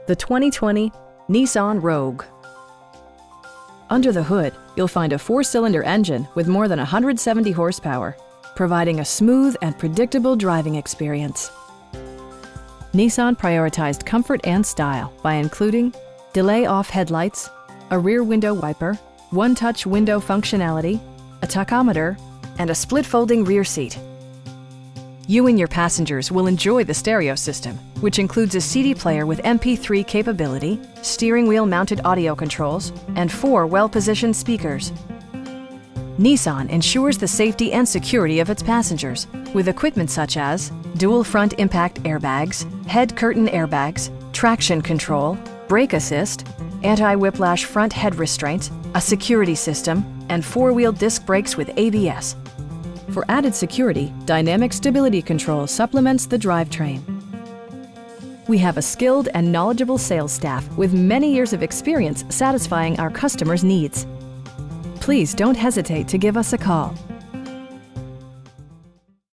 The 2020 Nissan Rogue. Under the hood, you'll find a 4-cylinder engine with more than 170 horsepower, providing a smooth and predictable driving experience. Nissan prioritized comfort and style by including delay-off headlights, a rear window wiper, one-touch window functionality, a tachometer, and a split-folding rear seat. You and your passengers will enjoy the stereo system, which includes a CD player with MP3 capability, steering wheel mounted audio controls, and 4 well-positioned speakers. Nissan ensures the safety and security of its passengers with equipment such as dual front impact airbags, head curtain airbags, traction control, brake assist, anti-whiplash front head restraints, a security system, and 4-wheel disc brakes with ABS. For added security, dynamic stability control supplements the drivetrain. We have a skilled and knowledgeable sales staff with many years of experience satisfying our customers' needs. Please don't hesitate to give us a call.